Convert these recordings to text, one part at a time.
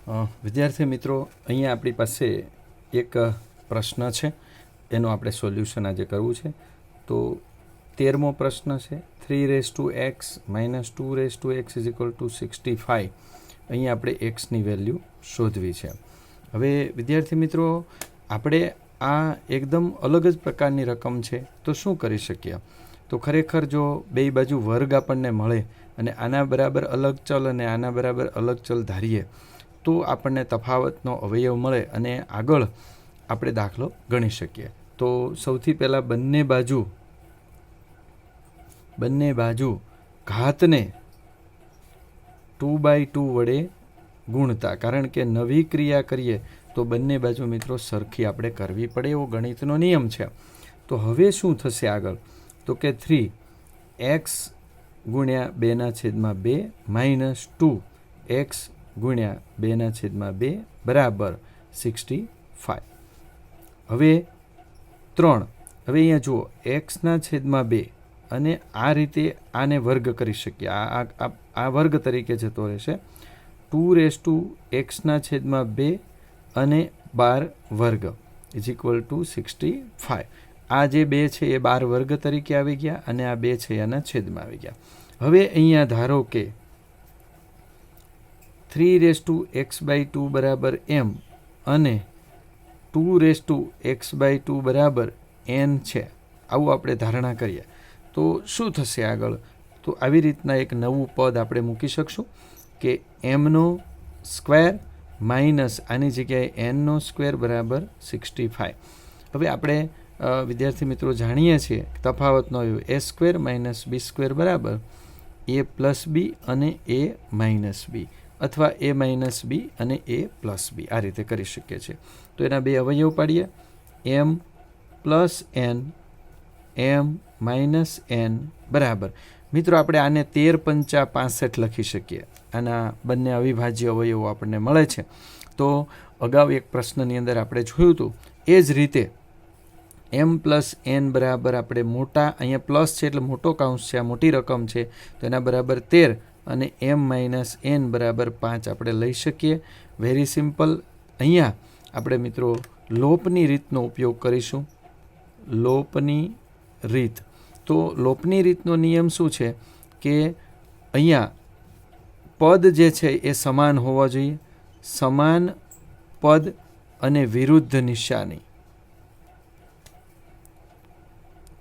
વિદ્યાર્થી મિત્રો, અહીંયા આપણી પાસે એક પ્રશ્ન છે, એનું આપણે સોલ્યુશન આજે કરવું છે. તો 13મો પ્રશ્ન છે, 3x - 2x = 65. અહીંયા આપણે એક્સની વેલ્યુ શોધવી છે. હવે વિદ્યાર્થી મિત્રો, આપણે આ એકદમ અલગ જ પ્રકારની રકમ છે, તો શું કરી શકીએ? તો ખરેખર જો બે બાજુ વર્ગ આપણને મળે અને આના બરાબર અલગ ચલ અને આના બરાબર અલગ ચલ ધારીએ તો આપણને તફાવતનો અવયવ મળે અને આગળ આપણે દાખલો ગણી શકીએ. તો સૌથી પહેલાં બંને બાજુ ઘાતને 2/2 વડે ગુણતા, કારણ કે નવી ક્રિયા કરીએ તો બંને બાજુ મિત્રો સરખી આપણે કરવી પડે, એવો ગણિતનો નિયમ છે. તો હવે શું થશે આગળ? તો કે 3x × 2/2 - 2x × 2/2 બરાબર 65. હવે 3, હવે અહીંયા જુઓ, x/2 અને આ રીતે આને વર્ગ કરી શકીએ, આ વર્ગ તરીકે જતો રહેશે. 2x/2 અને 12 વર્ગ = 65. આ જે 2 છે એ 12 વર્ગ તરીકે આવી ગયા અને આ 2 છે એના છેદમાં આવી ગયા. હવે અહીંયા ધારો કે 3x/2 બરાબર m અને 2x/2 બરાબર n છે, આવું આપણે ધારણા કરીએ તો શું થશે આગળ? તો આવી રીતના એક નવું પદ આપણે મૂકી શકશું કે m² - આની જગ્યાએ n² બરાબર 65. હવે આપણે વિદ્યાર્થી મિત્રો જાણીએ છીએ તફાવતનો a² - b² બરાબર a+b અને a-b, અથવા a- b અને a+b, આ રીતે કરી શકીએ છીએ. તો એના બે અવયવ પાડીએ, m + n, m - n બરાબર. મિત્રો આપણે આને 13×5 = 65 લખી શકીએ. આના બંને અવિભાજ્ય અવયવો આપણને મળે છે. તો અગાઉ એક પ્રશ્નની અંદર આપણે જોયું હતું એ જ રીતે m + n બરાબર આપણે મોટા, અહીંયા પ્લસ છે એટલે મોટો કાઉન્સ છે, આ મોટી રકમ છે, તો એના બરાબર 13 અને m - n બરાબર 5 આપણે લઈ શકીએ. Very simple. અહીંયા આપણે મિત્રો લોપની રીતનો ઉપયોગ કરીશું. લોપની રીત. તો લોપની રીતનો નિયમ શું છે કે અહીંયા પદ જે છે એ સમાન હોવા જોઈએ. સમાન પદ અને વિરુદ્ધ નિશાની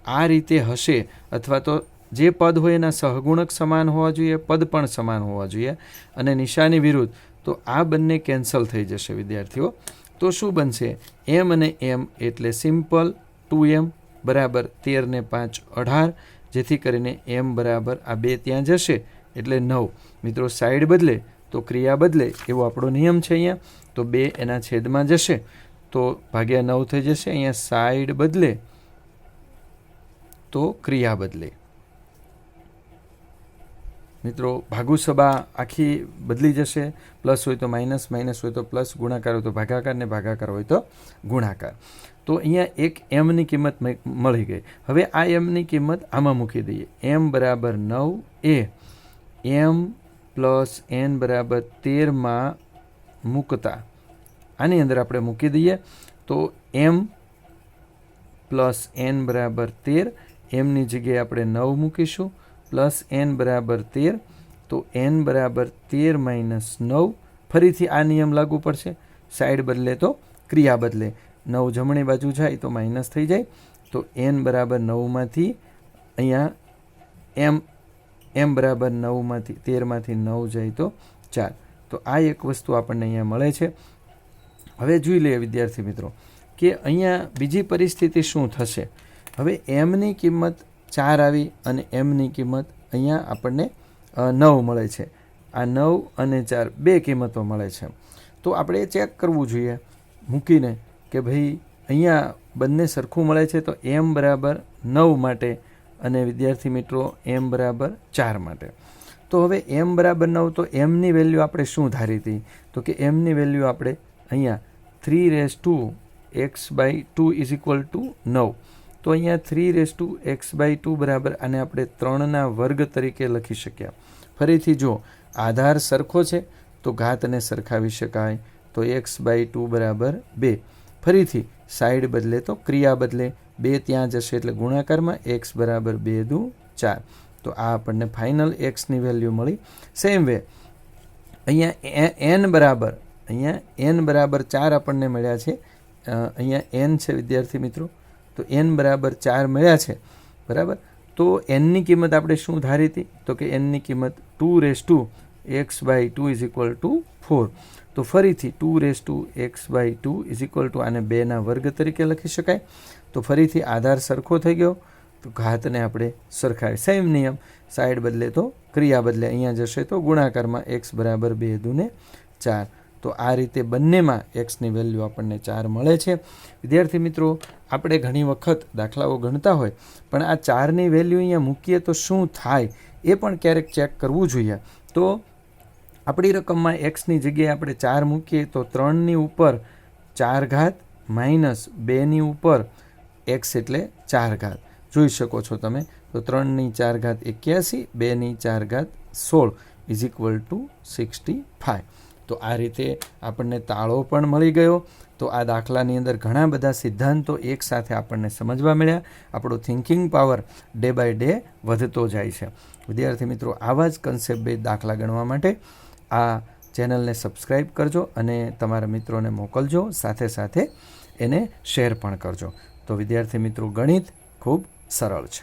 આ રીતે હશે, અથવા તો જે પદ હોય એના સહગુણક સમાન હોવા જોઈએ, પદ પણ સમાન હોવા જોઈએ અને નિશાની વિરુદ્ધ, તો આ બંને કેન્સલ થઈ જશે વિદ્યાર્થીઓ. તો શું બનશે? m અને m એટલે સિમ્પલ 2m બરાબર 13 ને 5 18, જેથી કરીને m બરાબર આ 2 ત્યાં જશે એટલે 9. મિત્રો સાઈડ બદલે તો ક્રિયા બદલે, એવો આપણો નિયમ છે અહીંયા. તો 2 એના છેદમાં જશે તો ભાગ્યા 9 થઈ જશે. અહીંયા સાઈડ બદલે તો ક્રિયા બદલે. મિત્રો ભાગુસભા આખી બદલી જશે. પ્લસ હોય તો માઇનસ, માઇનસ હોય તો પ્લસ, ગુણાકાર હોય તો ભાગાકાર ને ભાગાકાર હોય તો ગુણાકાર. તો અહીંયા એક mની કિંમત મળી ગઈ. હવે આ mની કિંમત આમાં મૂકી દઈએ. m બરાબર 9 m + n બરાબર 13 મૂકતા આની અંદર આપણે મૂકી દઈએ તો m + n બરાબર 13, mની જગ્યાએ આપણે 9 મૂકીશું, પ્લસ n બરાબર 13, તો n બરાબર 13 - 9. ફરીથી આ નિયમ લાગુ પડશે. સાઈડ બદલે તો ક્રિયા બદલે. 9 જમણી બાજુ જાય તો માઇનસ થઈ જાય. તો n બરાબર 9માંથી અહીંયા m બરાબર 9માંથી 13માંથી 9 જાય તો 4. તો આ એક વસ્તુ આપણને અહીંયા મળે છે. હવે જોઈ લઈએ વિદ્યાર્થી મિત્રો કે અહીંયા બીજી પરિસ્થિતિ શું થશે. હવે mની કિંમત 4 આવી અને mની કિંમત અહીંયા આપણને 9 મળે છે. આ 9 અને 4 બે કિંમતો મળે છે. તો આપણે ચેક કરવું જોઈએ મૂકીને કે ભાઈ અહીંયા બંને સરખું મળે છે. તો m બરાબર 9 માટે અને વિદ્યાર્થી મિત્રો m બરાબર 4 માટે. તો હવે m બરાબર 9, તો mની વેલ્યુ આપણે શું ધારી હતી? તો કે mની વેલ્યુ આપણે અહીંયા 3x/2 = 9. તો અહીંયા 3x/2 બરાબર આને આપણે 3ના વર્ગ તરીકે લખી શક્યા. ફરીથી જો આધાર સરખો છે તો ઘાતને સરખાવી શકાય. તો x/2 બરાબર 2. ફરીથી સાઈડ બદલે તો ક્રિયા બદલે, 2 ત્યાં જશે એટલે ગુણાકારમાં x બરાબર 2 દુ 4. તો આ આપણને ફાઇનલ એક્સની વેલ્યુ મળી. સેમ વે અહીંયા n બરાબર 4 આપણને મળ્યા છે. અહીંયા n છે વિદ્યાર્થી મિત્રો, તો n બરાબર 4 મળ્યા છે, બરાબર. તો nની કિંમત આપણે શું ધારી હતી? તો કે nની કિંમત 2x/2 = 4. તો ફરીથી 2x/2 આને 2ના વર્ગ તરીકે લખી શકાય. તો ફરીથી આધાર સરખો થઈ ગયો, તો ઘાતને આપણે સરખાવી. સેમ નિયમ, સાઈડ બદલે તો ક્રિયા બદલે, અહીંયા જશે તો ગુણાકારમાં x બરાબર 2 દુ 4. તો આ રીતે બંનેમાં એક્સની વેલ્યુ આપણને 4 મળે છે. વિદ્યાર્થી મિત્રો, આપણે ઘણી વખત દાખલાઓ ગણતા હોય પણ આ 4ની વેલ્યુ અહીંયા મૂકીએ તો શું થાય એ પણ ક્યારેક ચેક કરવું જોઈએ. તો આપણી રકમમાં એક્સની જગ્યાએ આપણે 4 મૂકીએ તો 3ની ઉપર 4 ઘાત માઇનસ 2ની ઉપર એક્સ એટલે 4 ઘાત. જોઈ શકો છો તમે. તો 3ની 4 ઘાત 81, 2ની 4 ઘાત 16 = 65. તો આ રીતે આપણને તાળો પણ મળી ગયો. તો આ દાખલાની અંદર ઘણા બધા સિદ્ધાંતો એકસાથે આપણને સમજવા મળ્યા. આપણો thinking power day by day વધતો જાય છે. વિદ્યાર્થી મિત્રો, આવા જ કન્સેપ્ટ બેઝ દાખલા ગણવા માટે આ ચેનલને સબસ્ક્રાઈબ કરજો અને તમારા મિત્રોને મોકલજો, સાથે સાથે એને શેર પણ કરજો. તો વિદ્યાર્થી મિત્રો, ગણિત ખૂબ સરળ છે.